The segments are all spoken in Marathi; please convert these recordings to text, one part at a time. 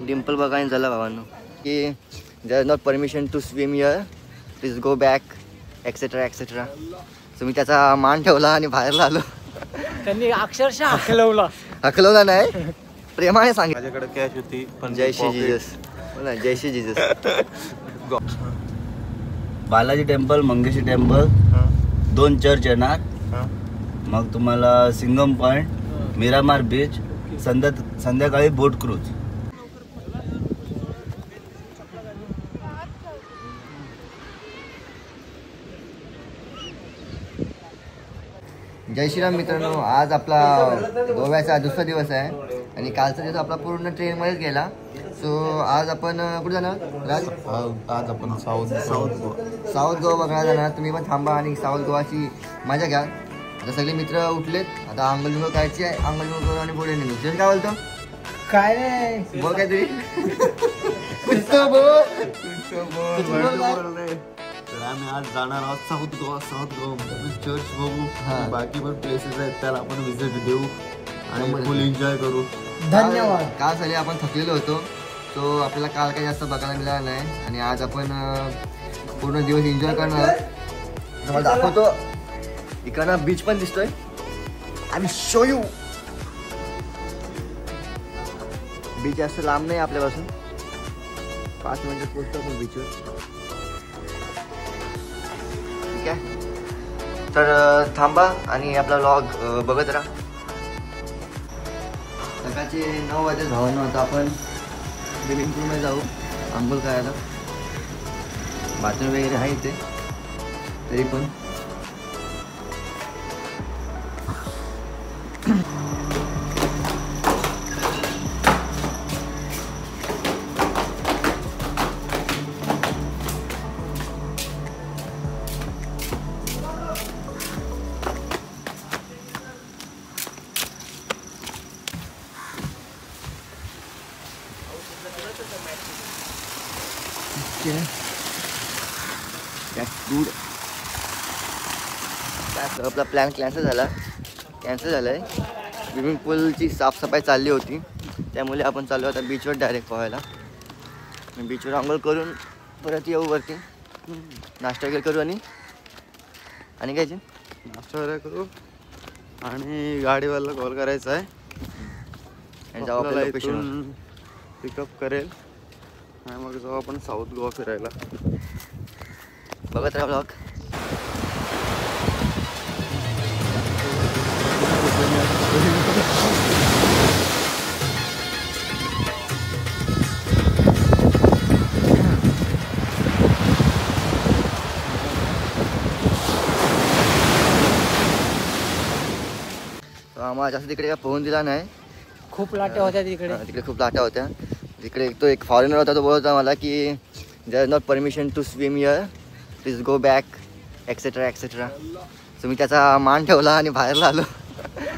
डिम्पल बघा झाला भावांनो की there not permission to swim here, please go back etcetera etcetera. So मी त्याचा मान ठेवला आणि बाहेरला आलो. त्यांनी अक्षरशः हकलवला नाही, प्रेमाने सांगितलं. माझ्याकडे कॅश होती पण जय श्री जीजस, जय Shri Jesus. Balaji temple, Mangeshi temple, 2 church येणार. मग तुम्हाला सिंगम पॉइंट, मिरामार बीच, संध्याकाळी बोट क्रूज. जय श्रीराम मित्रांनो, आज आपला गोव्याचा दुसरा दिवस आहे आणि कालचा दिवस आपला पूर्ण ट्रेनमध्येच गेला. सो आज आपण कुठे जाणार राज? आज आपण साऊथ गोवा बघायला जाणार. तुम्ही पण थांबा आणि साऊथ गोवाची मजा घ्या. आता सगळे मित्र उठलेत, आता अंगलबंग करायची आहे. अंगलबंग करू आणि पुढे निघू. तुझं काय बोलतो? काय नाही बोल काहीतरी. तर आम्ही आज जाणार आहोत साऊथ गोवा चर्च बघू. बाकी पण प्लेसेस आहेत त्याला आपण विजिट देऊ आणि फुल एन्जॉय करू. धन्यवाद. काल साली आपण थकलेलो होतो, सो आपल्याला काल काही जास्त बघायला मिळालं नाही आणि आज आपण पूर्ण दिवस एन्जॉय करणार. तुम्हाला दाखवतो, इकडनं बीच पण दिसतोय. I will show you. Beach जास्त लांब नाही आपल्यापासून, 5 मिनिटात पोहोचतो आपण बीचवर. ठीक आहे, तर थांबा आणि आपला व्लॉग बघत राहा. सकाळचे 9 वाजता भावांनो आता आपण स्विमिंग पूलमध्ये जाऊ आंघोळ करायला. बाथरूम वगैरे आहे इथे, तरी पण आपला प्लॅन कॅन्सल झाला आहे. स्विमिंग पूलची साफसफाई चालली होती, त्यामुळे आपण चाललो आता बीचवर डायरेक्ट पोहायला. बीचवर आंघोळ करून परत येऊ वरती, नाश्ता वगैरे करू आणि काय नाश्ता वगैरे करू आणि गाडीवाला कॉल करायचा आहे आणि जाऊ आपल्या लोकेशनवर. पिकअप करेल आणि मग जाऊ आपण साऊथ गोवा फिरायला. बघत राहा ब्लॉग. आम्हाला जास्त तिकडे पोहून दिला नाही. खूप लाट्या होत्या तिकडे खूप लाटा होत्या. तिकडे एक फॉरेनर होता, तो बोलत होता मला की there not permission to swim here, please go back etcetera etcetera. So मी त्याचा मान ठेवला आणि बाहेरला आलो.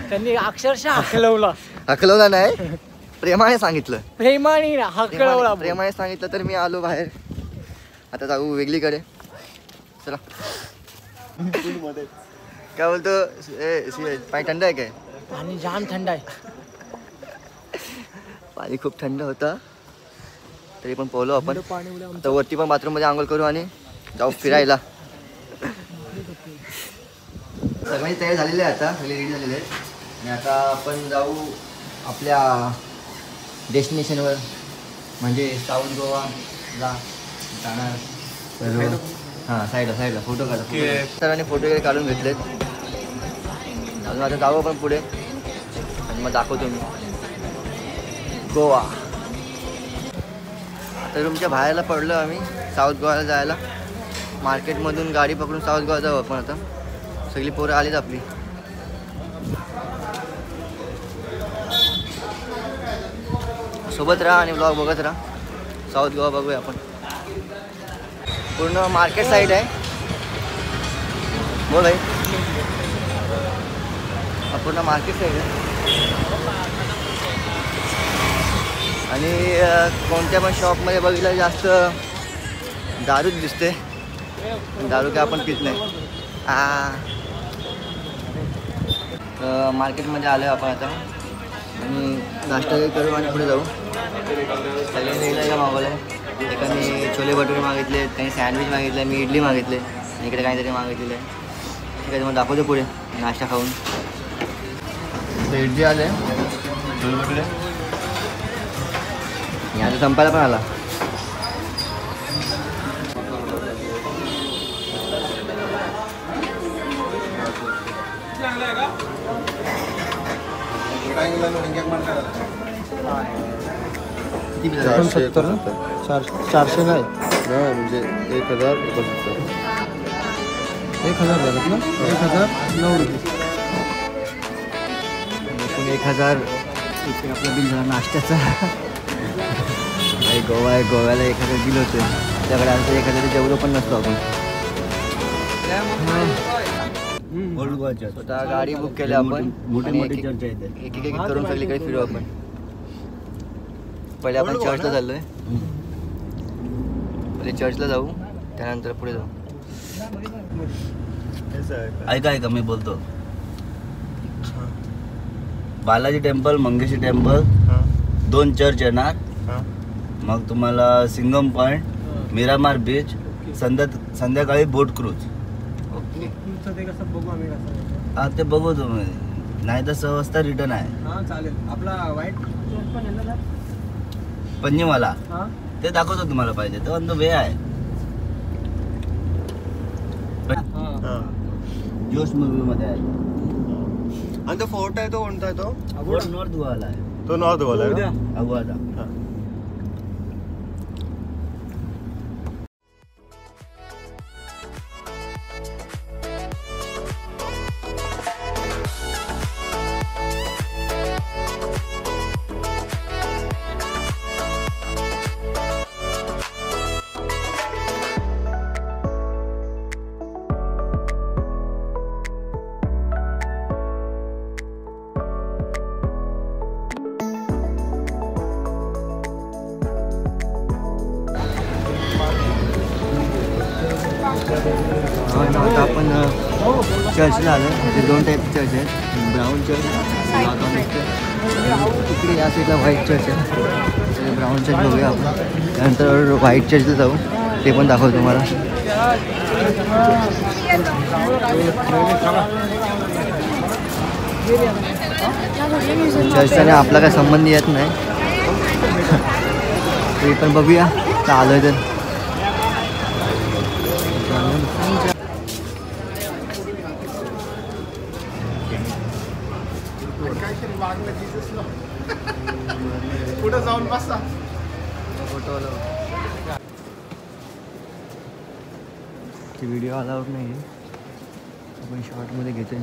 त्यांनी अक्षरशः हकलवला नाही, प्रेमाने सांगितलं. प्रेमाने सांगितलं तर मी आलो बाहेर. आता जाऊ वेगळीकडे. चला. काय बोलतो? पाणी थंड आहे काय? पाणी जाम थंड आहे. पाणी खूप थंड होतं, तरी पण पोहलो आपण. आता वरती पण बाथरूममध्ये आंघोळ करू आणि जाऊ फिरायला. सगळी तयारी झालेली आहे, आता सगळे रेडी झालेले आहेत आणि आता आपण जाऊ आपल्या डेस्टिनेशनवर, म्हणजे साऊथ गोवाला जाणार. तर हां, साईडला फोटो काढा. सरांनी फोटो वगैरे काढून घेतलेत. अजून आता जाऊ आपण पुढे आणि मग दाखवतो मी गोवा. तर तुमच्या बाहेरला पडलो आम्ही साऊथ गोवाला जायला. मार्केटमधून गाडी पकडून साऊथ गोवा जाऊ आपण. आता सगळी पोरं आलीत आपली. सोबत राहा आणि ब्लॉग बघत राहा. साऊथ गोवा बघूया आपण. पूर्ण मार्केट साईड आहे. बोल भाई. पूर्ण मार्केट साईड आहे आणि कोणत्या पण शॉपमध्ये बघितलं जास्त दारूच दिसते. दारू काय आपण पित नाही. मार्केटमध्ये आलो आहे आपण आता. आणि नाश्ता करू आणि पुढे जाऊ. सगळ्यांनी वेगळं मागवलं आहे. एकाने छोले भटुरे मागितले, त्यांनी सँडविच मागितलं, मी इडली मागितले, इकडे काहीतरी मागितलेलं आहे. ठीक आहे, मग दाखवतो पुढे नाश्ता खाऊन. इडली आले, छोले भटुरे आता संपायला पण आला. किती बिल झालं? 400 नाही म्हणजे 1069. 1000 झालं ना, 1009 रुपये. 1000 रुपये आपलं बिल झालं नाश्त्याचं. गोवा आहे, गोव्याला 1000 बिल होतं. त्याकडे आमचं 1000 जेवढं पण नसतो आपण. Old Goa church. स्वतः गाडी बुक केली आपण. मोठी मोठी चर्च आहे इथे. एक एक करून सगळीकडे फिरू आपण. पहिले आपण चर्चला चाललोय. पहिले चर्चला जाऊ, त्यानंतर पुढे जाऊ. ऐका मी बोलतो. Balaji temple, Mangeshi temple, 2 church येणार. मग तुम्हाला सिंगम पॉइंट, मिरामार बीच, संध्याकाळी बोट क्रूज. ओके, हा ते बघू तुम्ही, नाही तर 6 वाजता रिटर्न आहे. चालेल. आपला व्हाईट पण आहे ना पन्नीवाला, ते दाखवतो तुम्हाला पाहिजे तर ऑन द वे आहे. जोश मूवी मध्ये आहे. आणि तो फोर्ट आहे तो कोणता आहे तो? नॉर्थ गोवाला आहे. तो नॉर्थ गोवाला आहे. अगोदर आता आपण चर्चला आलो. ते 2 टाईप चर्च आहेत, ब्राऊन चर्च, इकडे या साईडला व्हाईट चर्च आहे. ब्राऊन चर्च बघूया आपण, त्यानंतर व्हाईट चर्चला जाऊ, ते पण दाखवतो तुम्हाला. चर्चने आपला काय संबंध येत नाही, ते पण बघूया तर आलोय तर. पुढे जाऊन बसा. व्हिडिओ अलाउड नाही, आपण शॉर्टमध्ये घेतोय.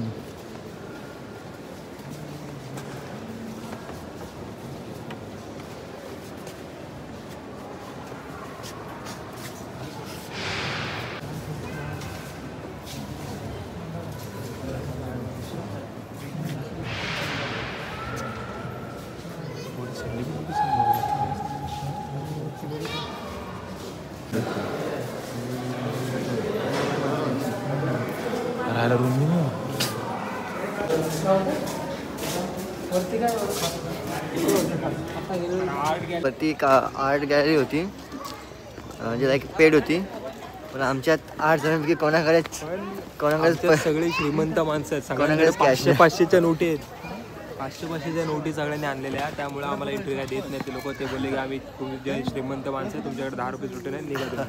ती आर्ट गॅलरी होती, म्हणजे लाईक पेड होती, पण आमच्यात 8 जणांपैकी कोणाकडेच सगळे श्रीमंत माणसं आहेत. कोणाकडेच कॅश 500-500च्या नोटी आहेत. 500-500च्या नोटी सगळ्यांनी आणलेल्या आहे. त्यामुळे आम्हाला एंट्री काय देत नाही ते लोक. ते बोलले की आम्ही तुम्ही जे श्रीमंत माणसं आहे तुमच्याकडे 10 रुपये सुटे नाही, निघा तुम्ही.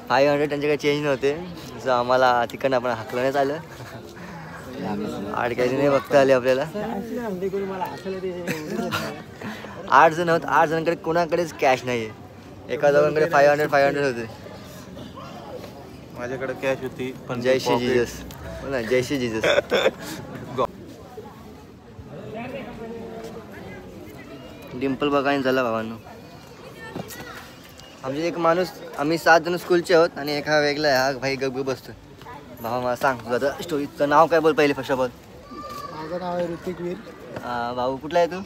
500 त्यांच्याकडे चेंज नव्हते, जसं आम्हाला तिकडनं आपण हाकलण्यात आलं. आर्ट गॅलरी बघता आली आपल्याला. 8 जण होत, 8 जणांकडे कोणाकडेच कॅश नाही आहे. एका दोघांकडे 500 होते. माझ्याकडे कॅश होती पण जय श्री जीजस, बोला जय श्री जीजस. डिम्पल बघायला झाला भावांनो. आमचे एक माणूस, आम्ही 7 जण स्कूलचे आहोत आणि एक हा वेगळा आहे. हा भाई गप बसतो. भावा मला सांग तुझं स्टोरीचं नाव काय बोल पहिले फर्स्ट ऑफ ऑल. माझं नाव आहे ऋतिक वीर. भाऊ कुठला आहे तू?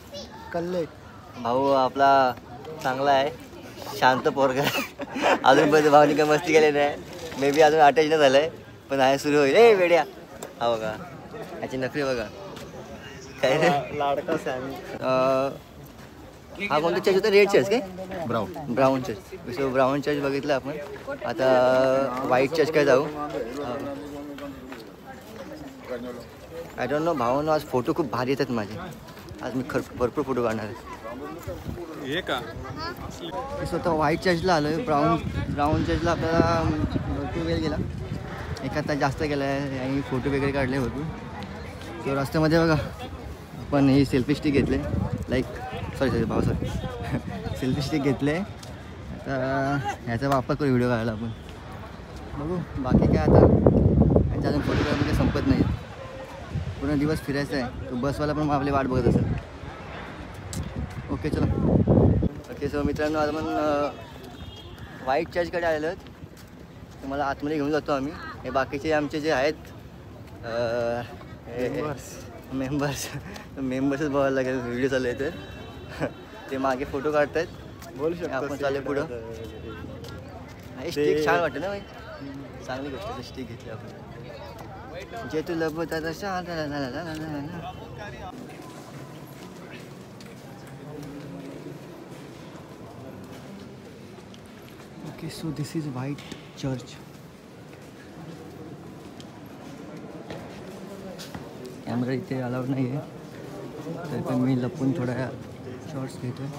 कल्ले. भाऊ आपला चांगला आहे, शांत पोरगा. अजूनपर्यंत भावानी काय मस्ती केली नाही. मे बी अजून अटॅच नाही झालं आहे, पण आहे सुरू होईल. ए वेड्या, हा बघा याची नखरी बघा. काय रे लाडका सॅमी. हा कोणता चर्च होता? रेड चर्च काय? Brown church. So brown church बघितलं आपण. आता व्हाईट चर्च काय जाऊ. आय डोंट नो भावांनो, आज फोटो खूप भारी येतात माझे. आज मी भरपूर फोटो काढणार आहे. स्वतः व्हाईट चर्चला आलो आहे. ब्राऊन चर्चला आपल्याला भरपूर वेळ गेला, एका तास जास्त गेला आहे आणि फोटो वगैरे काढले भरपूर. तो रस्त्यामध्ये बघा आपण ही सेल्फी स्टिक घेतले, लाईक सॉरी सेल्फी स्टिक घेतले. आता ह्याचा वापर करू व्हिडिओ काढायला आपण. बघू बाकी काय. आता यांच्या अजून फोटो काढायला संपत नाही. पूर्ण दिवस फिरायचं आहे. तो बसवाला पण आपली वाट बघत असेल. ओके चला. ओके सो मित्रांनो, आज आपण व्हाईट चर्चकडे आलेलो आहेत. तुम्हाला आतमध्ये घेऊन जातो आम्ही. हे बाकीचे आमचे जे आहेत मेंबर्सच बघायला लागेल. व्हिडिओ चालू आहे तर ते मागे फोटो काढत आहेत. बोलू शकतो आपण चालू पुढं. स्टिक छान वाटतं ना भाई, चांगली गोष्ट आहे. स्टिक घेतली आपण. जे तू लभत आहे तशा. Okay so this is white church. Camera इथे अलाउड नाही आहे, तरी पण मी लपून थोड्या शॉर्ट्स घेतो आहे.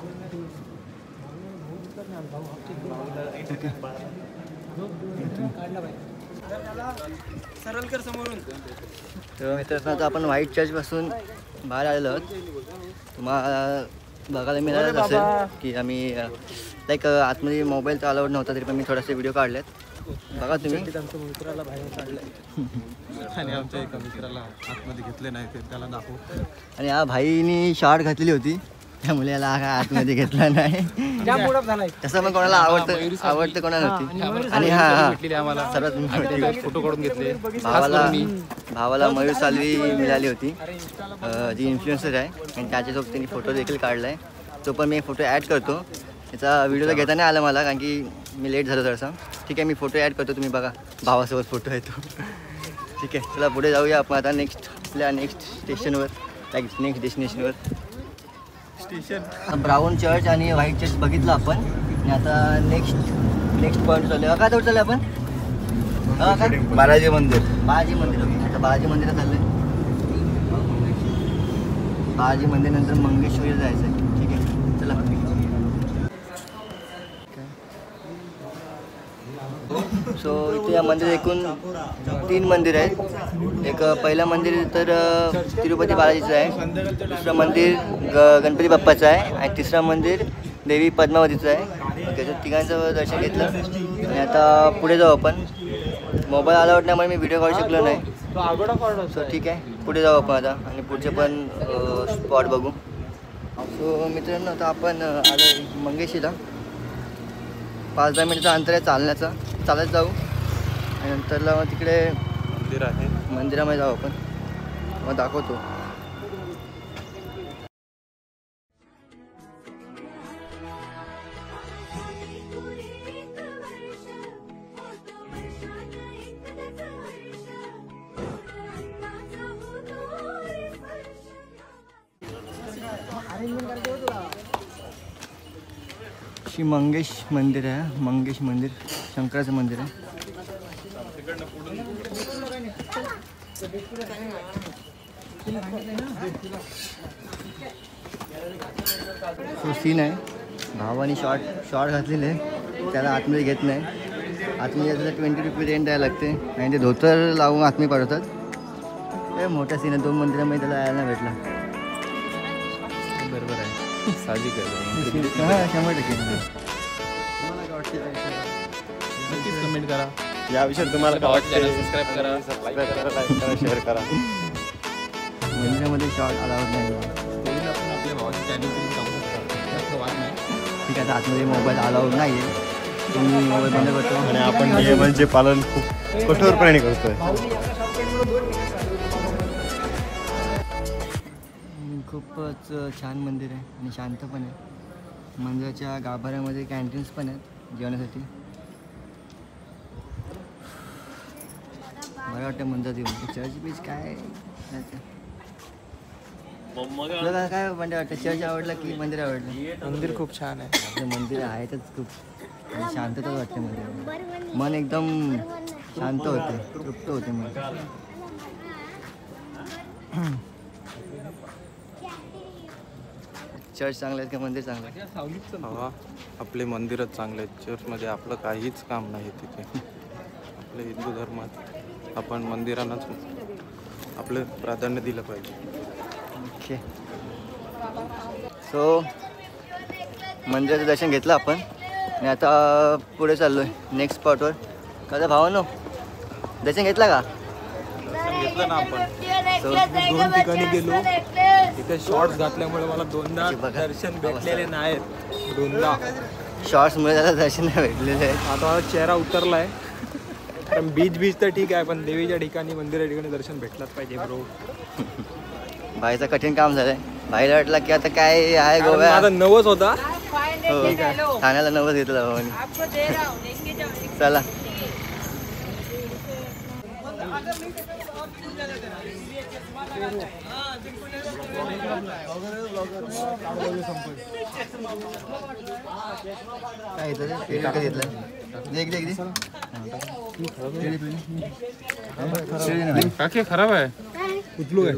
सरळ कर समोरून. तर मित्रांनो, आता आपण व्हाईट चर्चपासून बाहेर आलेलो आहोत. तुम्हाला बघायला मिळालं असेल की आम्ही लाईक आतमध्ये मोबाईल तर अलाउड नव्हता, तरी पण मी थोडेसे व्हिडिओ काढलेत. बघा तुम्ही. आमच्या मित्राला बाहेर काढलंय आणि आमच्या एका मित्राला आतमध्ये घेतले नाही, ते त्याला दाखवू. आणि हा भाईनी शॉर्ट घातलेली होती, त्यामुळे याला आतमध्ये घेतला नाही. तसं पण कोणाला आवडतं कोणाला नव्हती. आणि हा सर्वात फोटो काढून घेतले. भावाला मयूर सालवी मिळाली होती, जी इन्फ्लुएन्सर आहे, आणि त्याच्यासोबत त्यांनी फोटो देखील काढला आहे. तो पण मी फोटो ॲड करतो. त्याचा व्हिडिओ घेता नाही आला मला, कारण की मी लेट झालो थोडासा. ठीक आहे, मी फोटो ॲड करतो, तुम्ही बघा. भावासोबत फोटो येतो. ठीक आहे, चला पुढे जाऊया आपण आता आपल्या नेक्स्ट स्टेशनवर, लाईक नेक्स्ट डेस्टिनेशनवर. ब्राऊन चर्च आणि व्हाईट चर्च बघितलं आपण, आणि आता नेक्स्ट पॉईंट चालू. काय तेवढं चाललं आपण? बालाजी मंदिर. बालाजी मंदिर. आता बालाजी मंदिरात चाललं आहे. बालाजी मंदिरानंतर मंगेश्वरी जायचं आहे. ठीक आहे, चला. सो इथे या मंदिर एकूण 3 मंदिर आहेत. एक पहिलं मंदिर तर तिरुपती बालाजीचं आहे, दुसरं मंदिर गणपती बाप्पाचं आहे, आणि तिसरं मंदिर देवी पद्मावतीचं आहे. त्याच्यात तिघांचं दर्शन घेतलं, आणि आता पुढे जाऊ आपण. मोबाईल अलाउड त्यामुळे मी व्हिडिओ काढू शकलो नाही. सो ठीक आहे, पुढे जाऊ आपण आता, आणि पुढचे पण स्पॉट बघू. सो मित्रांनो, आता आपण आलो मंगेशीला. 5-10 मिनिटाचं अंतर आहे चालण्याचं. चालत जाऊ, आणि नंतरला मग तिकडे मंदिर आहे, मंदिरामध्ये जाऊ आपण. मग दाखवतो. श्री मंगेश मंदिर आहे. मंगेश मंदिर शंकराचं मंदिर आहे. तो सीन आहे. भावानी शॉर्ट घातलेले आहे, त्याला आतमध्ये घेत नाही. आतमध्ये त्याला 20 रुपये रेंट द्यायला लागते, आणि ते धोतर लावून आतमध्ये पाठवतात. हे मोठा सीन आहे. 2 मंदिरामध्ये त्याला यायला नाही भेटला. बरोबर आहे, साहजिक आहे. 100%. नक्कीच कमेंट करा. या विषयावर तुम्हाला काय वाटतं? सबस्क्राईब करा, लाईक करा, शेअर करा. मंदिरामध्ये शॉर्ट अलाउड नाही. तोही आपण आपल्या भावाच्या चॅनलवरून जाऊ शकता, त्यात वाद नाही. ठीक आहे, आतमध्ये मोबाईल अलाउड नाही आहे. तुम्ही मोबाईल बंद करतो, आणि आपण नियमांचे पालन खूप कठोरपणे करतोय. खूपच छान मंदिर आहे, आणि शांत पण आहे. मंदिराच्या गाभाऱ्यामध्ये कॅन्टीन्स पण आहेत जेवणासाठी. बरं वाटतं मंदिरात येऊन. चर्च बीच काय तुला काय म्हणजे वाटतं, चर्च आवडला की मंदिर आवडलं? मंदिर खूप छान आहे. आपलं मंदिर आहेतच खूप, आणि शांतता वाटते मंदिर, मन एकदम शांत होते, तृप्त होते मन. चर्च चांगलं आहे का मंदिर चांगलं आहे? हवा आपले मंदिरच चांगले आहेत. चर्चमध्ये आपलं काहीच काम नाही तिथे. आपल्या हिंदू धर्मात आपण मंदिरांनाच आपलं प्राधान्य दिलं पाहिजे. ओके. सो मंदिराचं दर्शन घेतलं आपण आणि आता पुढे चाललोय नेक्स्ट स्पॉटवर. का भावानो दर्शन घेतला का? घेतलं ना आपण. दोन ठिकाणी गेलो, तिथे शॉर्ट्स घातल्यामुळे मला दोनदा दर्शन भेटलेले नाहीत. दोनदा शॉर्ट्समुळे त्याला दर्शन नाही भेटलेलं आहे. आता माझा चेहरा उतरलाय. कारण बीच तर ठीक आहे, पण देवीच्या ठिकाणी मंदिरा ठिकाणी दर्शन भेटलंच पाहिजे ब्रो. भाईचं कठीण काम झालंय. भाईला वाटलं की आता काय आहे गोव्यात. माझा नवस होता. हो, ठाण्याला नवस घेतलं भावानी. चला काय घेतलं? काकी खराब आहे. उचलू आहे.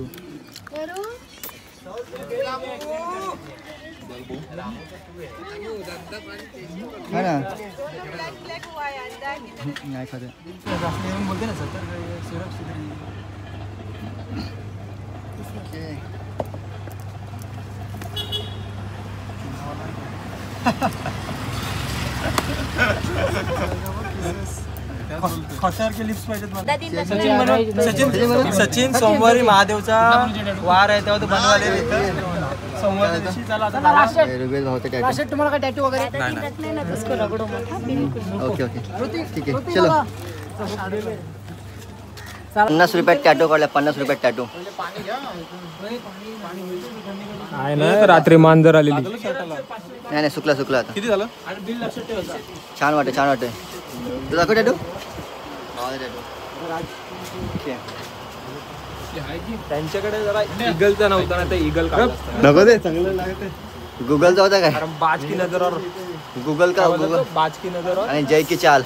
हा ना, नाही खाते. सचिन सोमवारी महादेवचा वार आहे तेव्हा तो बनवायला सोमवार दिवशी. चला रुबेल भाऊ टॅटू. तुम्हाला काय टॅटू वगैरे ओके ओके ठीक आहे. चलो 50 रुपयात टॅटू काढला. 50 रुपयात टॅटू. आहे ना, रात्री मांजर आलेली. नाही नाही, सुकला सुकला आता. किती झालं? छान वाटतं, छान वाटतं. तू दाखव टॅटू. ओके. त्यांच्याकडे जरा इगलचा नव्हता ना, ते इगल काढला. नको दे, चांगलं लागतं. गुगलचा होता काय? कारण बाज की नजर गुगल का गुगल बाज की नजर आणि जय की चाल.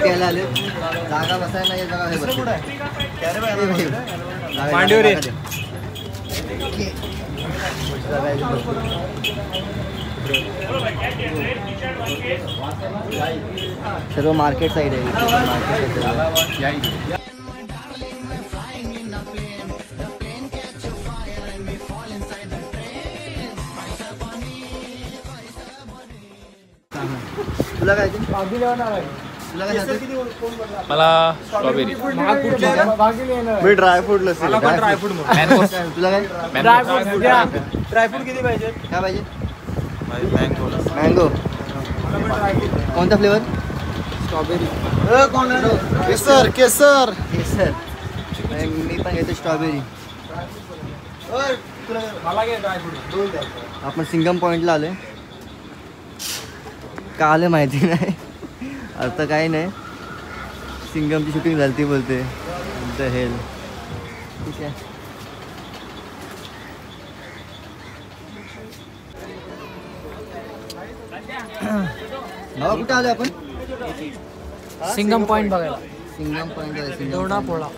प्यायला आले. जागा बसायला नाही, जागा हे मांडीवर ये. सर्व मार्केट साईड आहे. तुला काय तुला काय मला स्ट्रॉबेरी. मी ड्रायफ्रूट लस्सी. ड्रायफ्रूट तुला काय ड्रायफ्रूट किती पाहिजे? काय पाहिजे? मँगो. मँगो. कोणता फ्लेवर? स्ट्रॉबेरी. केसर केसर. केसर. मी पण घेतो स्ट्रॉबेरी. मला घे ड्रायफ्रूट. आपण सिंगम पॉईंटला आलोय. का आलं माहिती नाही, अर्थ काही नाही. सिंगमची शूटिंग झाली ती बोलते. The hell. ठीक आहे. भावा कुठं आलो आपण? सिंगम पॉइंट बघायला. सिंगम पॉईंट आहे. सिंगम डोनापोळा.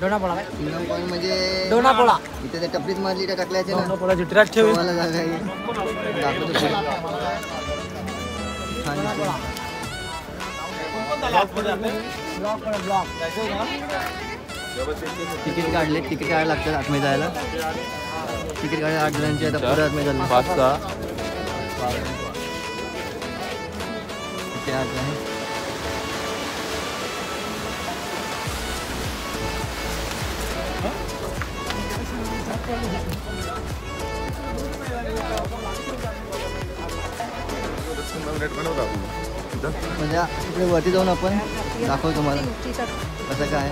डोनापोळा काय? सिंगम पॉईंट म्हणजे डोनापोळा. इथे त्या टपरीत मारली त्या टाकल्याचे ना. डोनापोळा चित्रात ठेव. मला जागा आहे. दाखवतो पुढे. छान दिसतं. तिकीट काढले. तिकीट काढायला लागतं आतमध्ये जायला. तिकीट काढायला 8 जणांची. आता पुढे आतमध्ये झालं. 5-6. इथे आत आहे. म्हणजे तिकडे वरती जाऊन आपण दाखवतो तुम्हाला कसं काय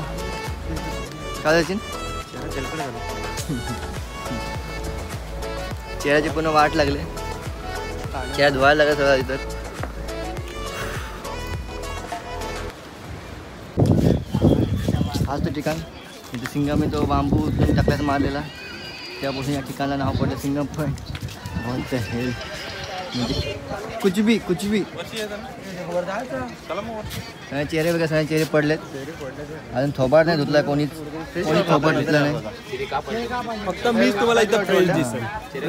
काय सचिन. चेहऱ्याची पूर्ण वाट लागले. चेहरा धुवायला लागला सगळा इथं. हाच तो ठिकाण इथे सिंगम आहे, तो बांबू टाकल्याचा मारलेला, त्यापासून या ठिकाणाला नाव पडलं सिंगम पॉईंट. बोलतं हे म्हणजे कुछ भी चेहरे बघा, सगळे चेहरे पडलेत. अजून थोबाड नाही धुतला, कोणी थोबाड धुतला नाही. फक्त मीच तुम्हाला इथं फ्रेश दिसेल.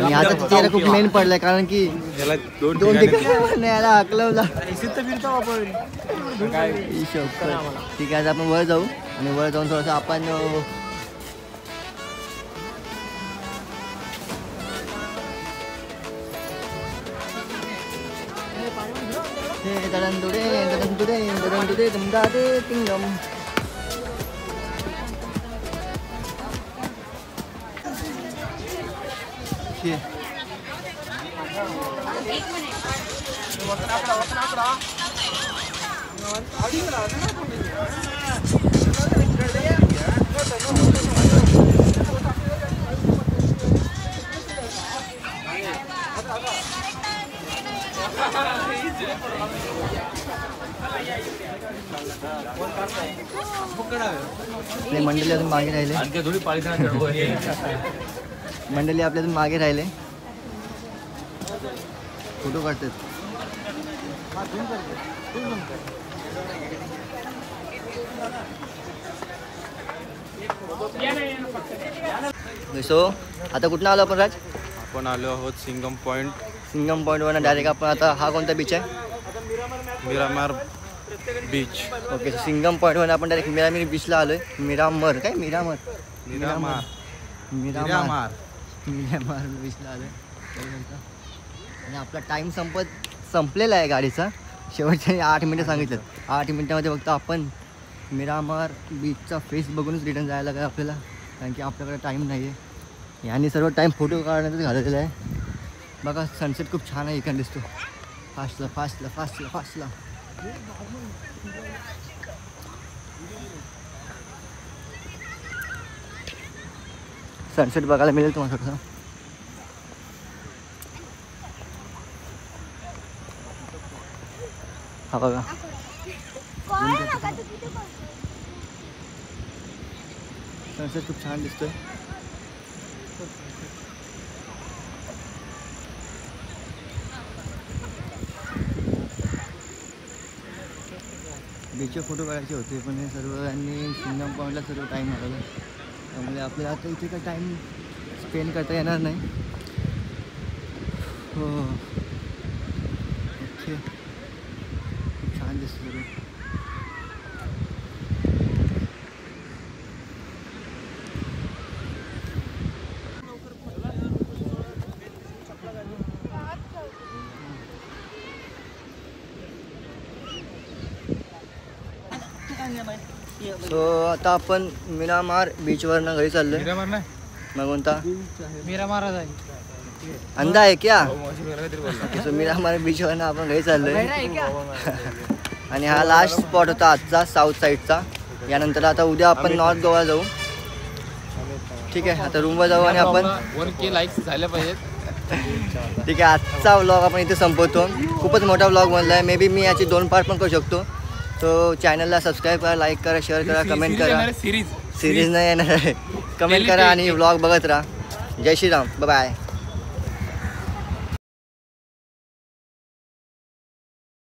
आणि आता चेहरा खूप मेन पडलाय, कारण की याला दोन दोन ठिकाणी याला हाकलवला. फिरतो आपण. ठीक आहे, आता आपण वर जाऊ आणि वर जाऊन थोडंसं आपण किंगडम. आपले मंडळी अजून मागे राहिले, मंडळी आपल्या अजून मागे राहिले, फोटो काढतात. सो आता कुठं आलो आपण राज? आपण आलो आहोत सिंगम पॉईंट. सिंगम पॉईंटवर डायरेक्ट आपण आता, हा कोणता बीच आहे? मिरामार बीच. ओके, सिंगम पॉईंटवर आपण डायरेक्ट मिरामीर बीचला आलोय. मिरामर काय मिरामर मिरामार मिरामार मिरामार बीचला आलोय. आणि आपला टाईम संपलेला आहे गाडीचा. शेवटच्या 8 मिनिटं सांगितलं. 8 मिनिटामध्ये फक्त आपण मिरामार बीचचा फेस बघूनच रिटर्न जायला लागेल आपल्याला, कारण की आपल्याकडे टाईम नाही आहे. यांनी सर्व टाईम फोटो काढण्यातच घालवलेला आहे. बघा सनसेट खूप छान आहे, इकडे दिसतो. फास्टला सनसेट बघायला मिळेल तुम्हाला थोडंसं. हा बघा, सनसेट खूप छान दिसतोय. बीचचे फोटो काढायचे होते, पण हे सर्व यांनी सिंगम पॉईंटला सर्व टाईम हरवला, त्यामुळे आपल्याला आता इथे काही टाईम स्पेंड करता येणार नाही. हो ओके, खूप छान दिसतं सर्व. सो आता आपण मिरामार बीचवरनं घरी चाललोय. मिरामार नाही, मग कोणता मिरामार आहे. अंधा आहे क्या? सो मिरामार बीचवरनं आपण घरी चाललोय. आणि हा लास्ट स्पॉट होता आजचा साऊथ साईडचा. यानंतर आता उद्या आपण नॉर्थ गोवा जाऊ. ठीक आहे, आता रूमवर जाऊ आणि आपण 1K लाईक्स झाल्या पाहिजेत. ठीक आहे, आजचा व्लॉग आपण इथे संपवतो. खूपच मोठा व्लॉग बनला आहे. मे बी मी याची 2 पार्ट पण करू शकतो. तो चॅनलला सबस्क्राईब करा, लाईक करा, शेअर करा, कमेंट करा. सिरीज नाही येणार आहे. कमेंट करा आणि व्लॉग बघत राहा. जय श्रीराम, बाय.